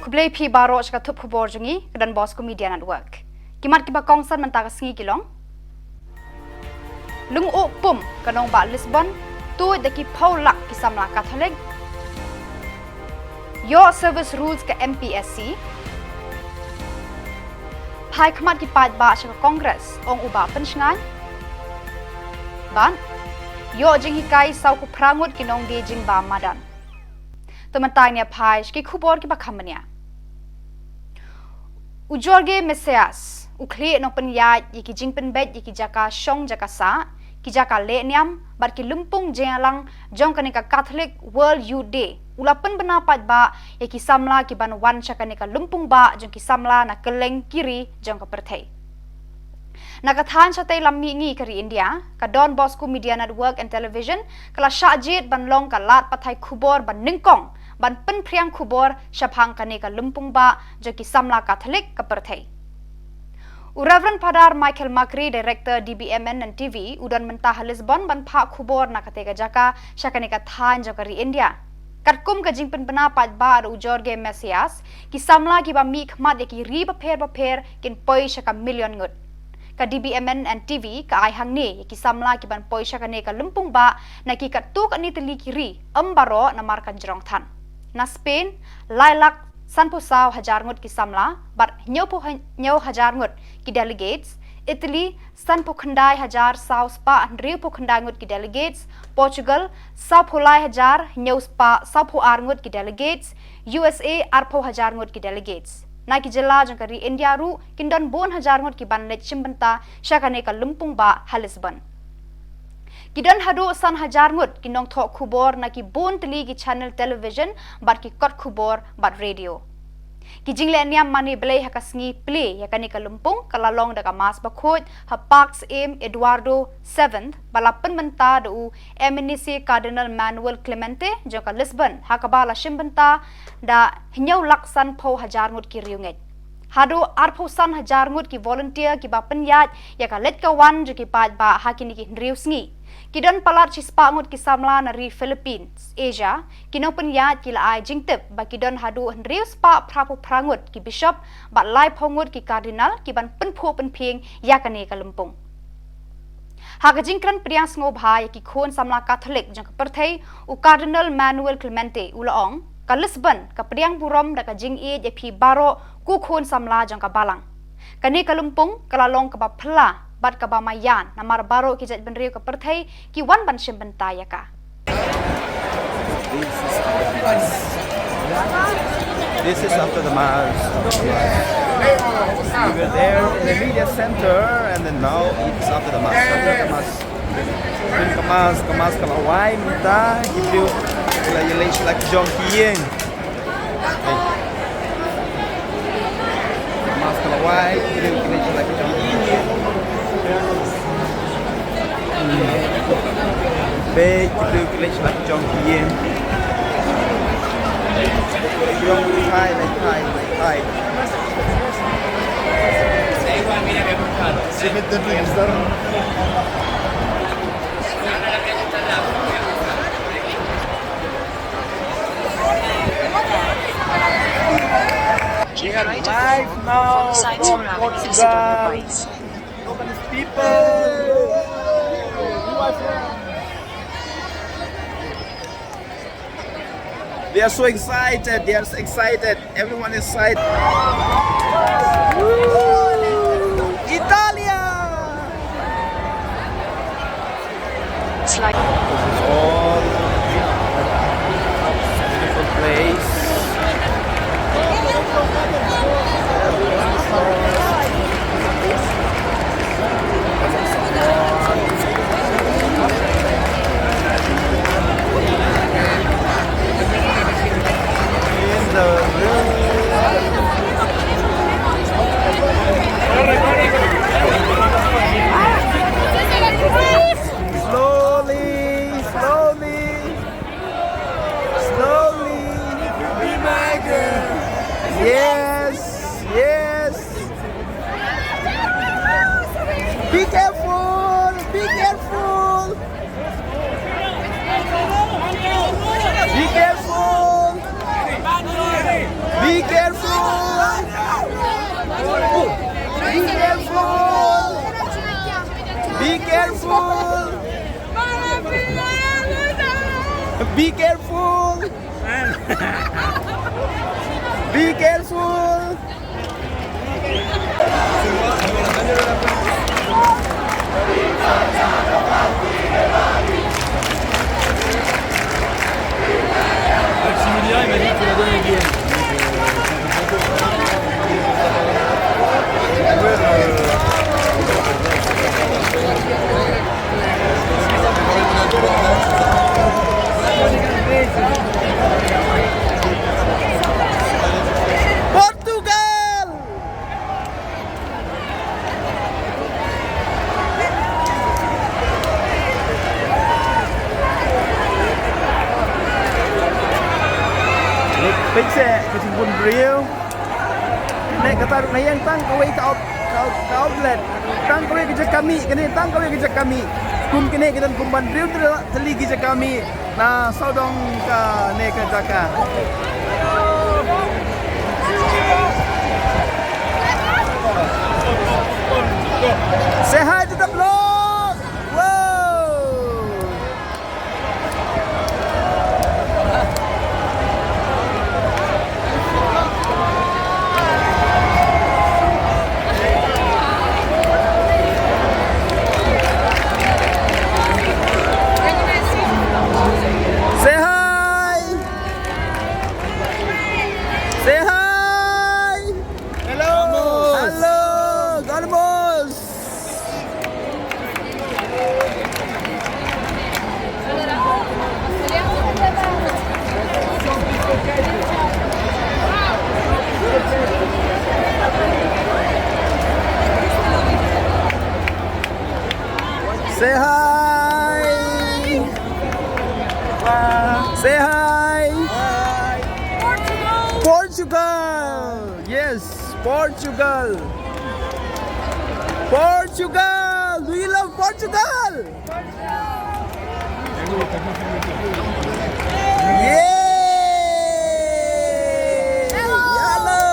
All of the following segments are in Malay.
kublai pi baro chaka thup khubor jungi kedan Bosco Media Network. Kimat kiba kongsan mentaka singi kilong. Lung o pum kanong ba Lisbon tu deki paulak kisamla Catholic. Your service rules ke MPSC. Pai kemat kipat ba chaka Congress ong uba pensngan. Ban yo jing hikai sau ku prangut kinong di jing ba madan. Tementai nia pai ki Khubor ki bakamania. Ujorge Mesias ukli no penyat yiki jing penbet yiki jaka shong jaka sa ki jaka le niam bar ki lumpung jengalang jong kanika Catholic World Youth Day ulapan benapat ba yiki samla ki ban wan chakanika lumpung ba jong ki samla na keleng kiri jong ka perthai. Nakathan chatai lammi ngi kari India ka Don Bosco Media Network and Television kala syajit ban long ka lat pathai Khubor ban ningkong ban pen priang Khubor syapang kanika lumpung ba jong ki samla Catholic ka perthai. Reverend Padar Michael Makri, Director dbmnTv, udan mentah Lisbon ban pak Khubor na katega jaka syakanika than jokari India. Katkum ka jingpen penapat ba ujorge Mesias ki samla ki ba mi khmat ki ri paper kin poi syaka million ngut. Ka dbmnTv ka ai hang ni ki samla ki ban poi syakanika lumpung ba na ki katuk ani teli kiri ambaro na markan jerong than. Na Spain Lailak Sanpo saw hajar ngut ki samla bar nyau hajar ngut ki delegates. Italy sanpo khandai hajar saw spa riu po khandai ngut ki delegates. Portugal saw pholai hajar nyau spa saw pho ar ngut ki delegates. USA arpo hajar ngut ki delegates. Na ki Jylla jangkari India ru kindon bon hajar ngut ki ban lech chimbanta syakane ka lumpung ba Lisbon. Kidan hadu san hajar ngut kinong thok Khubor na ki bon teli ki channel television bar ki kot Khubor bar radio. Ki jingle niam mani blay hakasngi play yakani ka lumpung kalalong daga mas bakhot ha Parks M Eduardo 7th balapan menta du MNC Cardinal Manuel Clemente joka Lisbon hakabala shimbanta da hinyau laksan pho hajar ngut ki riunget. Hado arpo san hajar ngut ki volunteer ki ba penyat yaka let kawan joki pat ba hakini ki riusngi. Kidan palat cispa ngut ki samla nari Philippines, Asia, kinong penyat ki laai jingtip ba kidan hadu henrius pa prapu prangut ki bishop ba lai pongut ki cardinal ki ban penpho penping yakane ka lumpung. Haka jingkran priang sngob ha ki khon samla Catholic jang perthai u Cardinal Manuel Clemente ulaong ka Lisbon ka priang burom da ka jing e je phi baro ku khon samla jang ka balang. Kani ka lumpung kalalong ka ba phla bat ka ba mayan namar baro ki jet benriu ka perthai ki wan ban shim bentaya ka. This is after the mass. We were there in the media center and then now it's after the mass. After the mass. Kemas kalawai minta gitu. Sila lagi jong kieng. Kemas kalawai gitu lagi jong kieng. Baik, itu kita sudah jom kian. Jom hai. Sebentar besar. Live now from Portugal. People. They are so excited. Everyone is excited. Italia! It's like all beautiful place. Be careful! Be careful! Be careful! Be careful! Be careful. Be careful. Maximilien, il m'a dit que tu la donnes à Guillaume. Portugal. Pizza macam pun real. Nek kata rumah yang tang kau outlet. Tang kau kerja kami, kini tang kau kerja kami. Kum kini kita kumban real teli kerja kami. Nah, saudong ka nek kerja ka. Say hi to the vlog. Whoa. Say hi. Say hi. Hello. Hello. Galmos. Say hi. Say hi. Portugal. Yes, Portugal. Portugal. Do you love Portugal? Yay! Hello.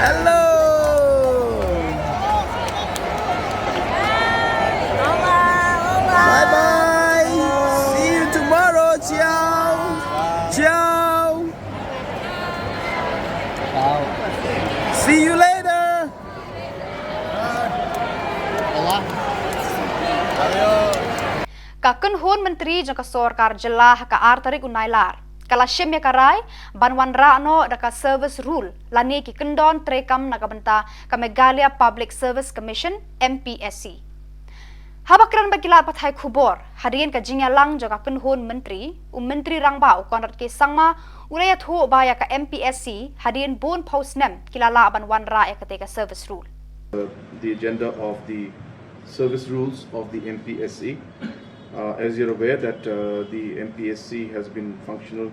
Hello. Bye bye. See you tomorrow. Ciao. Ciao. See you later. Kakun Hun Menteri jangka Sorkar Jylla haka artarik Nailar. Kala shemya karai banwan rano daka service rule lani ki kendon trekam nakabenta ka Meghalaya Public Service Commission MPSC. Habakran bakila pathai Khubor hadian ka Jylla jangka Hun Menteri Menteri rangba ukonrat ke sangma ulaya thu baya ka MPSC hadian bon postnem kilala banwan ra ekateka service rule. The agenda of the service rules of the MPSC. As you're aware that the MPSC has been functional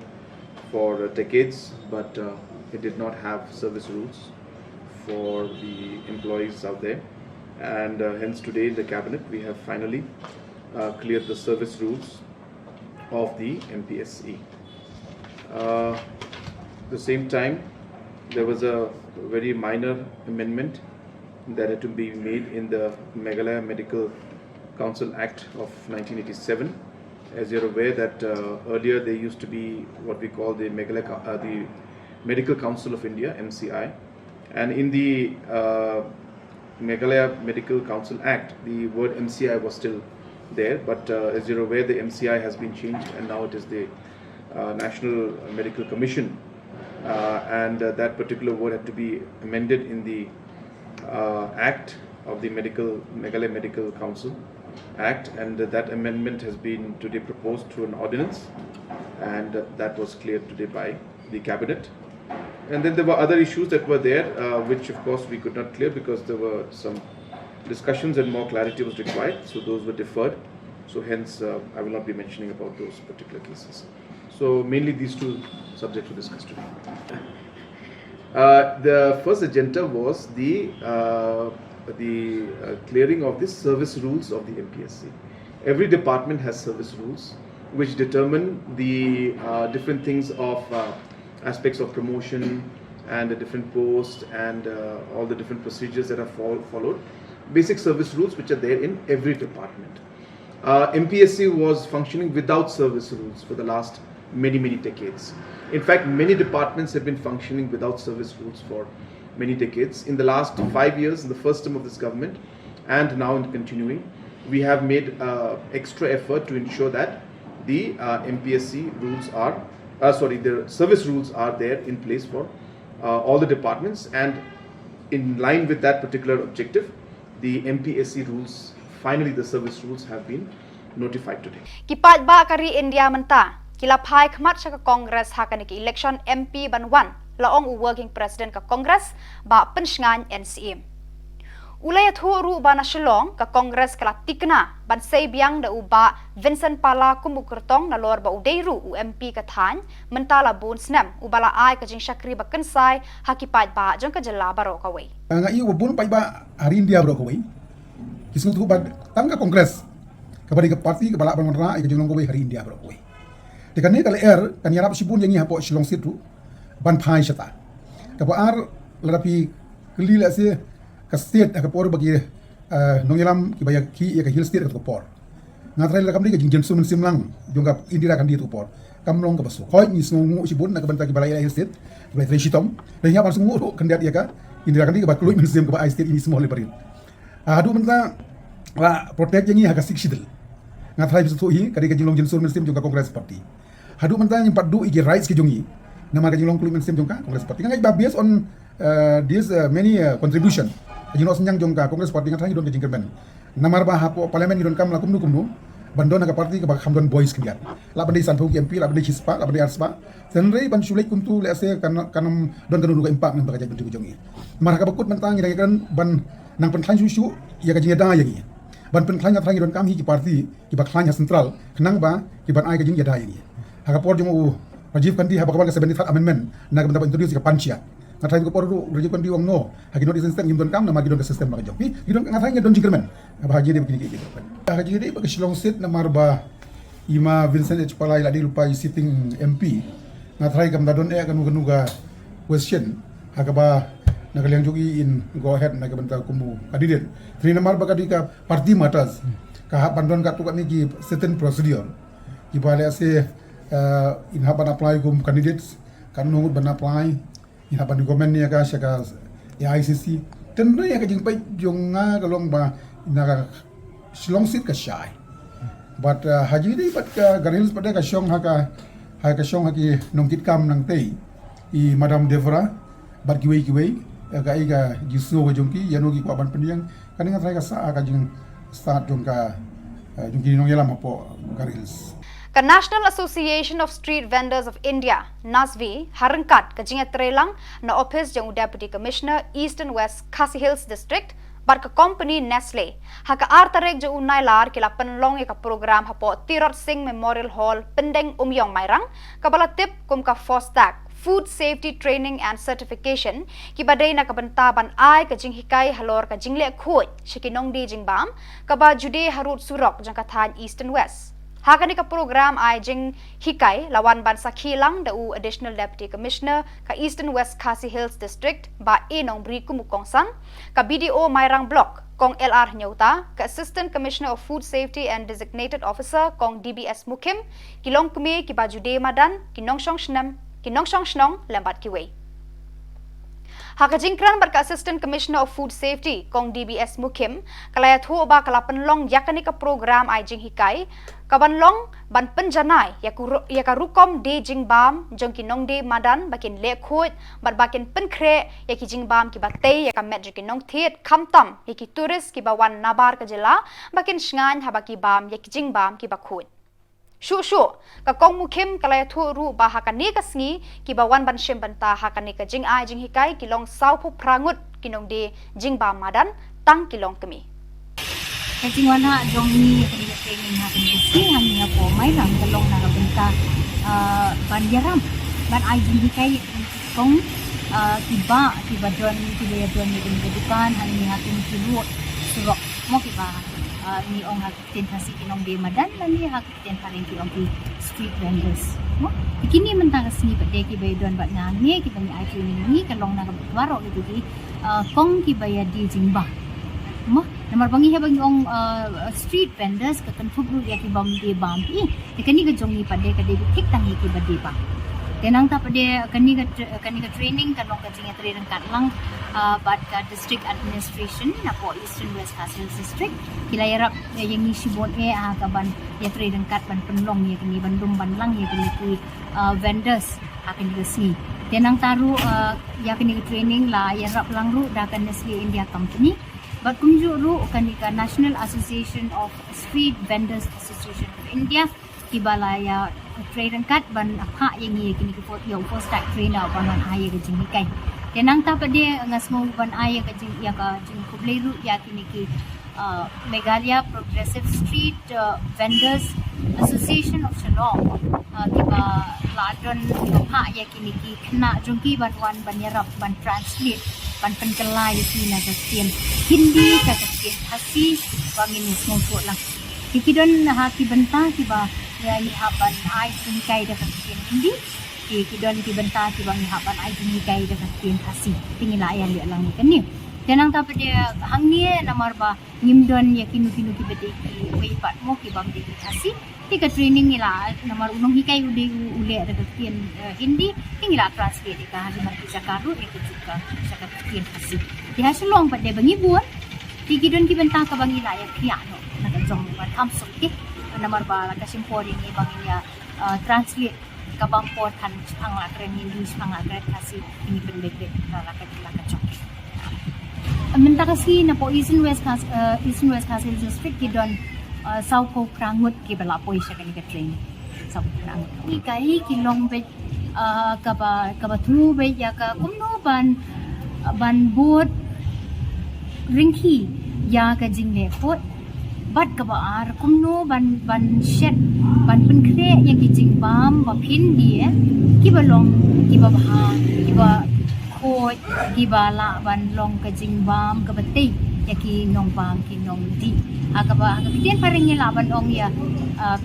for decades, but it did not have service rules for the employees out there, and hence today in the cabinet we have finally cleared the service rules of the MPSC. The same time, there was a very minor amendment that had to be made in the Meghalaya Medical Council Act of 1987. As you're aware that earlier there used to be what we call the the Medical Council of India, MCI, and in the Meghalaya Medical Council Act, the word MCI was still there, but as you're aware, the MCI has been changed and now it is the National Medical Commission, and that particular word had to be amended in the Act of the Meghalaya Medical Council Act, and that amendment has been today proposed through an ordinance, and that was cleared today by the cabinet. And then there were other issues that were there, which of course we could not clear because there were some discussions and more clarity was required, so those were deferred. So hence I will not be mentioning about those particular cases. So mainly these two subjects were discussed today. The first agenda was the clearing of the service rules of the MPSC. Every department has service rules which determine the different things of aspects of promotion and the different posts and all the different procedures that are followed. Basic service rules which are there in every department. MPSC was functioning without service rules for the last many decades. In fact, many departments have been functioning without service rules for many decades. In the last 5 years, in the first term of this government, and now in continuing, we have made extra effort to ensure that the MPSC rules are, the service rules are there in place for all the departments, and in line with that particular objective, the MPSC rules, finally the service rules have been notified today. Kipat ba kari India menta, kilapai khmat sa Congress hakan ki election MP banwan, laong working president ka Congress ba pensngan NCM. Ulay ru ba na Shillong ka Congress kala tikna ban say biang da uba Vincent Pala kumukurtong na lor ba udeiru UMP ka than mentala bun snam ubala ai ka jing syakri ba kensai hakipat ba jong ka Jylla baro ka wei. Nga iyo bun pa iba hari India baro ka wei. Kisung tu ba tangka Congress ka bari ka parti ka bala ban ra ka jong ka wei hari India baro ka wei. Dekan ni kala kan yarap sibun yang hapo Shillong situ ban phai shata. Ka ba ar larapi kelila se ka state ka por bagi nongilam ki baya ki ka hill state ka por ngatrai la kamdi ka jingjen sumen simlang jonga indira kan di tu por kamlong ka baso koi ni sngu si bun na ka banta ki balaya hill state ba treshitom le nya ban sngu kan dia ka indira kan di ka ba kloi min sim ka ba state ini semua le parin adu menta la protect yang ha ka siksidel ngatrai bisu hi ka di ka jinglong jin sumen sim jonga congress party adu menta yang padu igi rights ki jongi nama ka jinglong kloi min sim jonga congress party ngai ba based on this many contribution Jino senyang jongka Kongres Parti ngatang idon ke jingkerben. Namar ba hapo parlimen idon kam la kumnu bandon ka parti ka hamdon boys kendiat. La bandai santu MP la bandai hispa la bandai arspa. Senrei ban sulai kuntu le ase kanam don kanu ka impak nang bakaja bentuk jongi. Mar ka bakut mentang ida kan ban nang pentlan susu ya ka jingeda yangi. Ban pentlan ngatang idon kam hi ki parti ki baklanya sentral kenang ba ki ban ai ka jingeda yangi. Ha ka por jongu Rajiv Gandhi ha bakal ka 75th amendment na ka dapat introduce ka pancha. Ngatai ko poru Rajiv Gandhi wong no hagi no system ngim don kam na magi don system magi jopi idon ngatai don jingkermen bahagia dia begini gitu kan haji dia bagi Shillong state na marba ima Vincent H Pala ila di lupa sitting MP ngatai kam dadon kan nuga question hagaba nagaliang jogi in go ahead nagabanta kumu kandidat tri namar baga di ka party matters ka bandon ka tukat ni ki certain procedure ki bale ase in haban apply kum candidates kan nungut ban apply ina ban government ni ka syaka ICC tenre ya ka jing pai jonga kalong ba ina Shillong sit ka syai but haji dei pat ka garils pada ka syong ha ka syong ha ki nongkit kam nang tei I madam Devra bat kiwei ka ai ka jisu ka jongki yanogi ko ban pendiang kaninga trai ka sa ka jing start jongka jongki nong yalam apo garils. Ka National Association of Street Vendors of India, NASV, harangkat ka jinga trelang na office jang Deputy Commissioner East and West Khasi Hills District bar ka company Nestle. Haka artarek jang Nailar kila penlong ka program hapo Tirot Singh Memorial Hall pendeng umyong mairang kabala tip kum ka FOSTAC Food Safety Training and Certification kibaday na kabantaban ay ka jing hikay halor ka jingle khoi shikinong di jing bam kaba jude harut surok jang kathan East and West. Hakani ka program ay jing hikay lawan ban sa Khilong dau Additional Deputy Commissioner ka East and West Khasi Hills District ba inong bri kumukongsan ka BDO Mairang Block kong LR Nyauta ka Assistant Commissioner of Food Safety and Designated Officer kong DBS Mukim kilong kumi ki bajude madan kinong shnong lambat kiwei. Hakajingkran bar ka Assistant Commissioner of Food Safety kong DBS Mukim kalayat ho ba kalapanlong yakani ka program ay jing hikay kabanlong ban penjanai yakarukom de jingbam jong kinong de madan bakin lekhut bar bakin penkre yaki jingbam ki batei yakamet kinong thiet khamtam yaki tourist ki bawan nabar ka Jylla bakin shngan habaki bam yaki jingbam ki bakhut. Shu ka kong Mukim kalaya thu ru ba hakani ka sngi ki bawan ban shem banta hakani ka jing ai jing hikai kilong saupu prangut kinong de jingba madan tang kilong kemi. Kasi wana dong ni kanina training natin kasi hanya po may lang dalong na banta ban yaram ban ai jing hikai kong tiba don ni kedudukan hanya hatin kilu surok mo kiba ni ong hakiten kasi kinong de madan lani hakiten paring kilong ki street vendors mo ikini mentang kasi pade ki baydon bat nangi kita ni training ni kalong na kabaro gitu ki kong ki bayadi jingba mo Namar bangi ha bangi ong street vendors ka kan thubru ya ki bam de bam pi te kani ka jongi pade ka de thik tangi ki bade ba tenang ta pade kani ka training kan long ka jinga training kat lang bat ka district administration na po Eastern West Khasis district kila yarap yang ni sibon ka ban ya training kat ban penlong ya kini bandum ban lang ya kini ki vendors akan resmi tenang taru ya kini training la yarap lang ru da kan Nestle India company but kumju ru kanika National Association of Street Vendors Association of India Kibalaya training kat ban apa yang ni kini ki pot yo post tag trainer ban aya ke jing kai tenang ta pade ngasmo ban aya ke jing ya ka jing kubleru ya kini ki Meghalaya Progressive Street Vendors Association of Shillong kiba ladon apa ya kini ki kena jungki ban yarap ban translate ban penkelai ki na kasian Hindi ka kasian hasi bangin semua tu lah kikidon hati benta kiba ya ni haban ai singkai da kasian Hindi kikidon ki benta kiba ni haban ai singkai da kasian hasi tingila ya li lang ni kani tenang ta pade hang ni namar ba ngimdon ya kinu ki bede ki wei pat mo ki bang de hasi tika training ila namar unong hikai ule da kasian Hindi tingila translate ka hari mar bisa karu ikut juga saka kasian hasi di hasilong pade bangi buat kikidon ki benta ka bangi la ya kriano na jong ba tham sok ki namar ba la kasimpori ni bangi ya translate ka bang pot kan ang la kren English ang la kren kasi ini bende la ka chok minta kasi na po Eastern West Khasis district kidon South Ko Krangut ki bala po siya kanika training South Krangut ni kai kilong be ka ba thru be ya ka kumno ban boat ringki ya ka jingle pot bat ka ba ar kumno ban shed ban penkre yang ki jing bam ba pin dia ki ba long ki ba ha ki ba khoi ki ba la ban long ka jing bam ka ba ti ya ki nong bam ki nong di ka ba ka kitian pareng la ban ong ya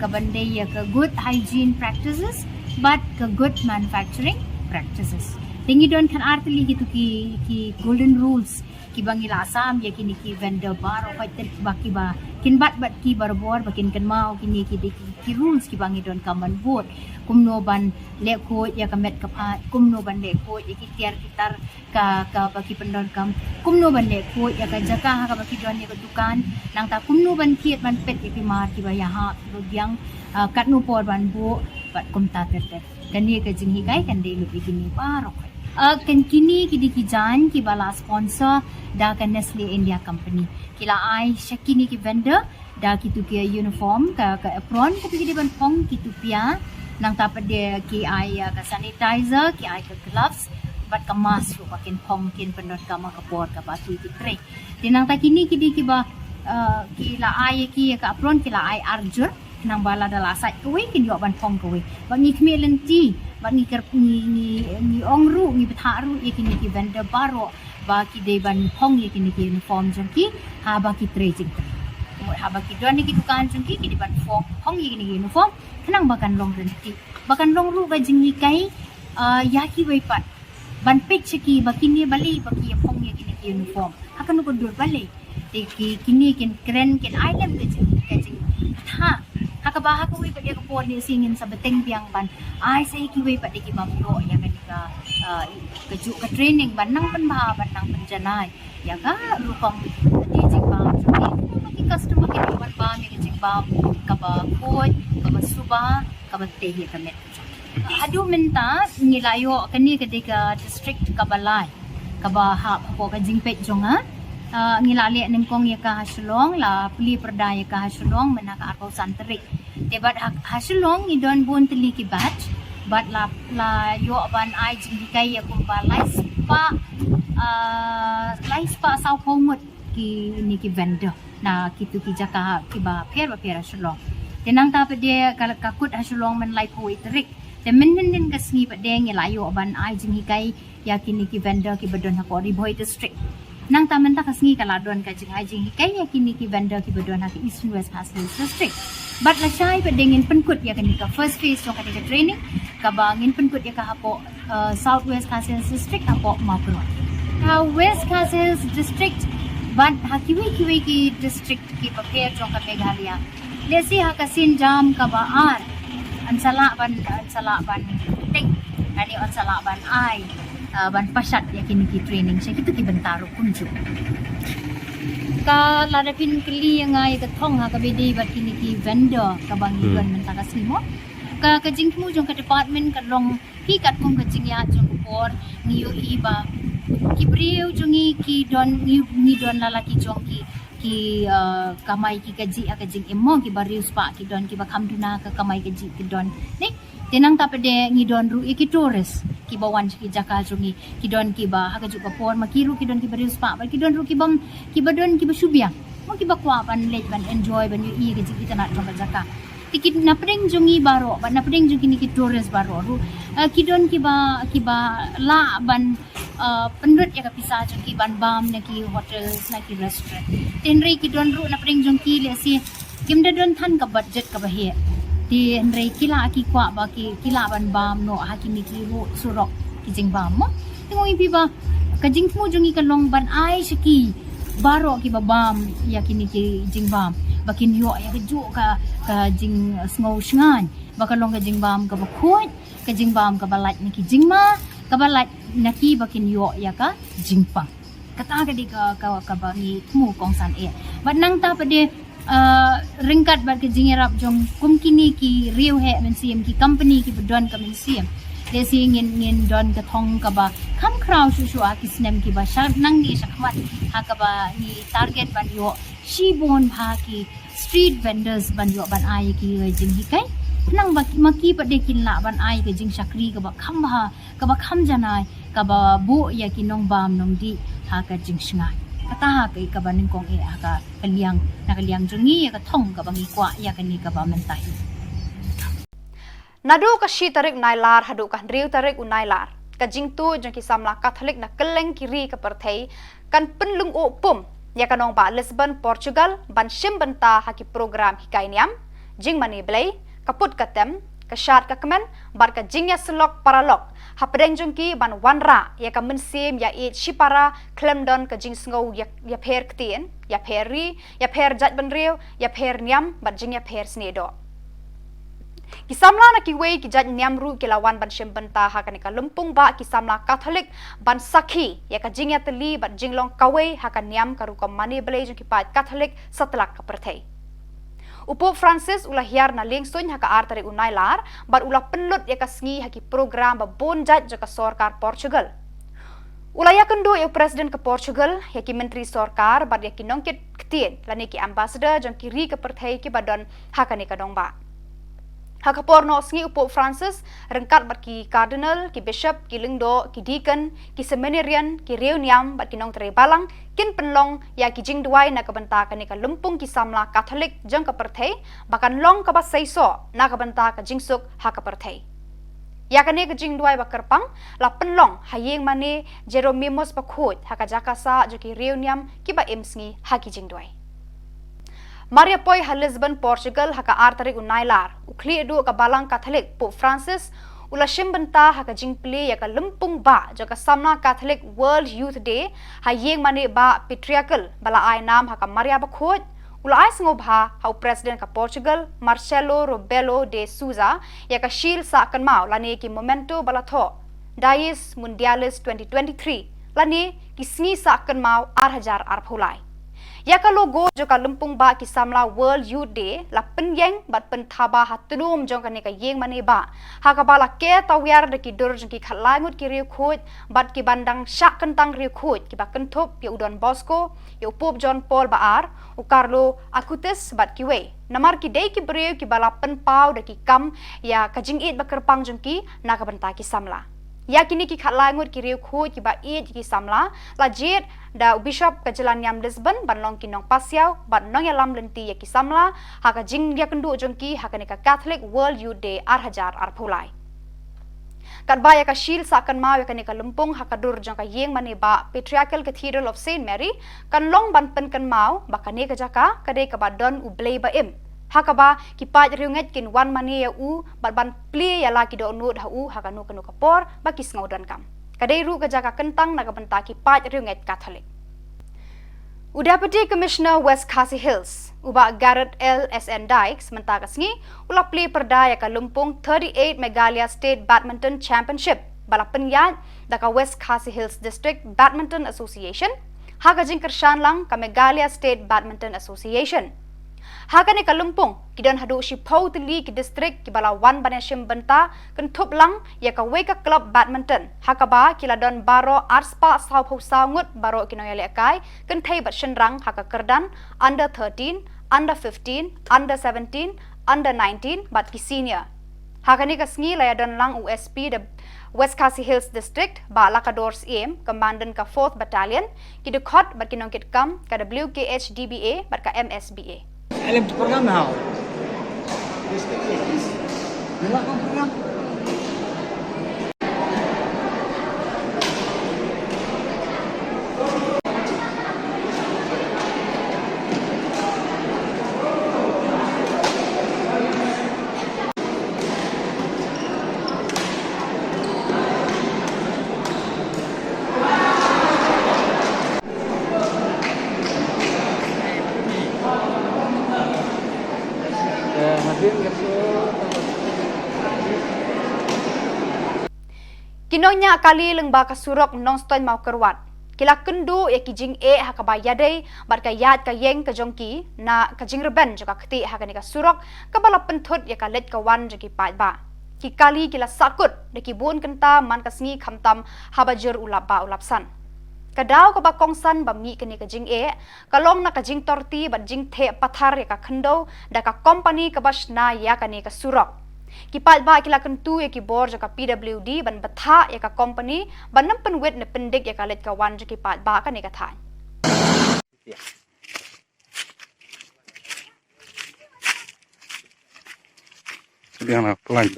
ka bande ya ka good hygiene practices but ka good manufacturing practices tingi don kan artili gitu ki golden rules ki bangi lasam ya kini ki vendor bar o fighter ki ba kin bat ki barbor bakin kan mau kini ki rules ki bangi don kaman board kumno ban le ko ya ka met ka pa kumno ban le ko ya ki tiar kitar ka baki pendon kam kumno ban le ko ya ka jaka ka baki don ya ka dukan nang ta kumno ban kiet ban pet ki mar ki ba ya ha biang kat nu por ban bo bat kum ta ter kan ni ka jing hikai kan de lu bikini parok kan kini kidi ki jan ki bala sponsor da kan Nestle India company kila ai shakini ki vendor da kitu ki uniform ka apron ka ki ban pong kitu pia nang ta pade ki ai ka sanitizer ki ai ka gloves bat ka mask ro kin pong kin pendot ka ma ka por ka batu ki tre tinang ta kini kidi ki ba kila ai ki ka apron kila ai arjur nang bala dala sat kuwi kin yo ban pong kuwi bangi kmelenti bangi ker ni ongru ni betharu yakini ki vendor baro ba ki de ban pong yakini ki uniform jangki ha ba ki tracing ha ba ki don ki dukan jangki ki di ban pong yakini ki uniform kenang bakan long renti bakan long ru ga jingi kai yaki wei pat ban picture ki bakini bali baki pong yakini ki uniform akan ko dur bali de ki kini kin kren kin item ke jing ha hakabaha ko wi pa dia ko ni singin sa beteng biang ban ai sai ki wi pa di ki mamlo ya kan ka ju ka training ban nang ban janai ya ka rupang di jing ba ki customer ki ban ba mi jing ba ka ba ko ka ba suba ka ba te hi ka met adu minta nilayo kani ketika district Kabalai ka ba ha po ka jing pet jonga ngilali nengkong ya ka Shillong la pli perdaya ka Shillong menaka arpo santrik debat Shillong idon bun teli ki batch but la yo ban ai jing kai ya kumpa lai spa sau pomut ki ni ki vendor na kitu ki jaka ki ba pera Shillong tenang ta pede kala kakut Shillong men lai poi trik te men ka sngi pede ngilayo ban ai jing kai ya kini ki vendor ki badon ha ko Riboy district nang taman ta kasngi kala don ka jing kai ya kini ki vendor ki badon ha ki Eastern West Khasis district but la chai pedengin penkut ya kini ka first phase so ka training ka bangin penkut ya ka hapo South West Khasis district hapo mapro West Khasis district ban hakiwi ki district ki paper jong ka Meghalaya lesi hakasin jam ka baar ansala ban ting ani ansala ban ai ban pasat ya kini ki training saya kita ki bentaru kunju ka ladapin keli yang ai ka thong ha ka bedi ba kini ki vendor ka bangi gon mentaka simo ka kajing mu jong ka department ka long hi kat kum kajing ya jong Khubor ngiu iba ki briu jongi ki don ni don lalaki jong ki kamai ki kaji akajing emo ki bariu spa ki don ki bakam duna ka kamai kaji ki don ni tenang tapade ngi don ru ki tourist ki bawan ki jaka jongi ki don ki ba hakaju ka por makiru ki don ki bariu spa ba ki don ru ki bam ki badon ki basubia mo ki bakwa ban let ban enjoy ban yu i kaji ki tanat jong jaka tikit na pring jongi baro ban na pring jongi ni ki tourist baro ru ki don ki ba la ban penut ya kapisa jongi ban bam na ki hotel na ki restaurant tenrei ki don ru na pring jongi le si kim da don than ka budget ka bahe di henrei kila ki kwa ba ki kila ban bam no ha ki ni ki ru surok ki jing bam mo ngoi pi ba ka jing mu jongi ka long ban ai shiki baro ki ba bam ya ki ni ki jing bam bakin yo ya keju ka jing sngo shngan bakalong ka jing bam ka bakhot ka jing bam ka balat ni ki jing ma ka balat naki bakin yo ya ka jing pa kata ka di ka bangi mu kong san e bat nang ta pade ringkat bat ka jing rap jong kum kini ki riu he men sim ki company ki bedon ka men sim desi ngin don ka thong ka ba kham kraw shu ki snem ki ba sha nang ni shakhwat ha ka ba ni target ban yo shibon bha ki street vendors ban yo ban ai ki jing hi kai nang ba maki pade kin la ban ai ka jing shakri ka ba kham janai ka ba bu ya ki nong bam nong di ha ka jing shngai kata ha kai ka ba ning kong e ha ka kaliang jungi ya ka thong ka bangi kwa ya ka ni ka ba mentai Nadu ka shi tarik Nailar hadu ka riu tarik u Nailar ka jingtu jong ki samla Catholic na keleng kiri ka perthei kan penlung o pum ya kanong ba Lisbon Portugal ban shim banta haki program hikai niam jing mani blai kaput katem ka shat ka kemen bar ka jing ya selok paralok ha pedeng jong ki ban wanra ya ka mensim ya e shipara klemdon ka jing sngo ya pher ktien ya pheri ya pher jat ban riu ya pher niam ban jing ya pher snedo Kisamla na kiwei ki jat niam ru ki lawan ban shim banta ha ka lumpung ba kisamla Catholic ban sakhi ya ka jing ya teli ban jinglong kawei ha ka niam ka ru ka mani blai jong ki pat Catholic satlak ka perthei Upo Francis ula hiar na ling sun ha ka artari Nailar ban ula penlut ya ka sngi ha ki program ba bonjat jo ka sorkar Portugal Ula ya kendo ya presiden ke Portugal ya ki menteri sorkar ban ya ki nongkit ktien lani ki ambassador jong ki ri ka perthei ki badon ha ka ni ka dong ba Hakapor no sngi upo Francis rengkat bat ki cardinal, ki bishop, ki lingdo, ki deacon, ki seminarian, ki reuniam bat ki nong tere balang, kin penlong ya ki jing duai na kabenta ka ni ka lumpung ki samla Catholic jeng ka perthei, bakan long ka ba saiso na kabenta ka jingsuk ha ka perthei. Ya ka ni ka jing duai ba kerpang, la penlong hayeng mane Jeromimos ba khot ha ka jakasa jo ki reuniam ki ba imsngi ha ki jing duai. Maria poi ha Lisbon Portugal ha ka artari Nailar ukli edu ka balang Catholic Pope Francis ula shimbenta ha ka jingpli ya ka lumpung ba jo ka samna Catholic World Youth Day ha yeng mane ba patriarchal bala ai nam ha ka Maria ba khot ula ai sngob ha president ka Portugal Marcelo Rebelo de Sousa ya ka shil sa kan mau lani ki momento bala tho Dies Mundialis 2023 lani ki sngi sa kan mau 8000 arphulai Ya ka logo jo ka lumpung ba ki samla World Youth Day la penyeng bat penthaba hatunum jong ka ni ka yeng mani ba ha ka bala ke tawyar de ki dur jong ki khalangut ki riu khut bat ki bandang syak kentang riu khut ki ba kentup ya udon Bosco ya upop John Paul Baar u Carlo Acutis bat ki we namar ki dei ki briu ki bala penpau de ki kam ya ka jingit ba kerpang jong ki na ka banta ki samla Ya kini ki khalangut ki riu khut ki ba id ki samla la jet da bishop ka jalan yam Lisbon ban long ki nong pasiau ban nong ya lam lenti ya ki samla ha ka jing ya kendu jong ki ha ka ni ka Catholic World Youth Day 8000 arphulai Kat ba ya ka shil sa kan mau ya ka ni ka lumpung ha ka dur jong ka yeng mani ba Patriarchal Cathedral of Saint Mary kan long ban pen kan mau ba ka ni ka jaka ka de ka ba don u blei ba im Hakaba ki paj riunget kin wan mani ya u ban pli ya la ki do nud ha u ha kanu kanu kapor ba ki sngodan kam kadai ru ka jaka kentang na ka benta ki paj riunget Catholic Deputy Commissioner West Khasi Hills, Uba Garrett L. S.N. Dykes, mentakas ngi, ula play perdaya ka lumpung 38 Meghalaya State Badminton Championship, balapan yad, daka West Khasi Hills District Badminton Association, haga jingkershan lang ka Meghalaya State Badminton Association. Haga ni kalumpung, kidan hadu si pau tili ki district ki balawan banashim benta, kentup lang ya ka weka club badminton. Haka ba kila don baro arspa sau pau saungut baro kinoyale akai, kentai bat shenrang haka kerdan, under 13, under 15, under 17, under 19, bat ki senior. Haka ni kasngi laya don lang USP de West Khasi Hills District, ba Lakadors aim, Commandant ka 4th Battalion, ki dekot bat kinongkit kam ka WKH DBA bat ka MSBA. Alam tu program how? Mula kan program. Kinonya kali leng ba kasurok non-stop mau kerwat. Kila kendu ya kijing hakabayadai bar ka yad ka yeng ka jongki na kajing reben juga keti hakani ka surok kabala pentut ya kalet kawan jeki pat ba. Ki kali kila sakut de kibun kenta man kasngi khamtam habajur ulap ba ulapsan. Kadau ka ba kongsan ba mi kani kajing kalong na kajing torti ba jing the pathar ya ka khendo da ka company ka basna ya kani ka surok. Kipat ba kila kentu ya Khubor jaka PWD ban batha ya ka company ban nam penwit ne pendik ya kalet kawan jaki kipat ba kan ni kathan. Dia nak pelan.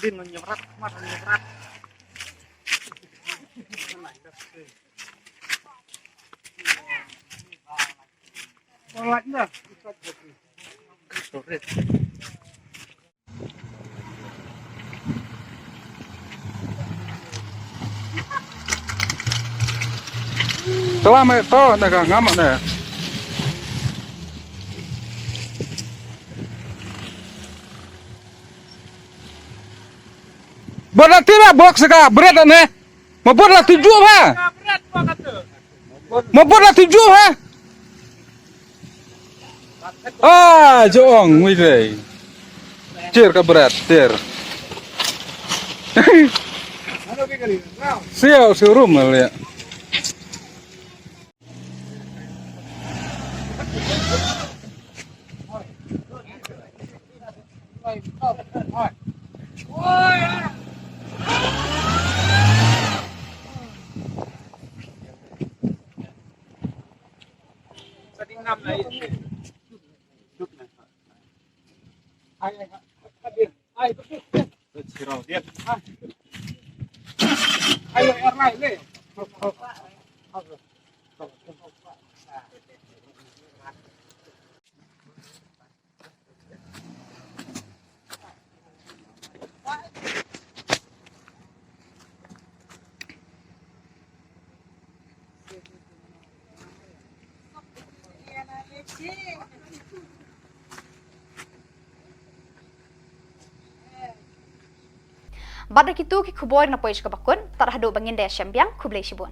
Din menyemrat, mat menyemrat. Baliknya. Selama itu nak ngamak ni. Berat tidak box sekarang berat ni. Mau berat 7 ha? Mau berat 7 ha? Ah, joong, wih. Cer ke berat, cer. Siap, showroom ya. Badak itu ki Khubor na pois ka bakun tar hadu bangin de syambiang khublei sibun.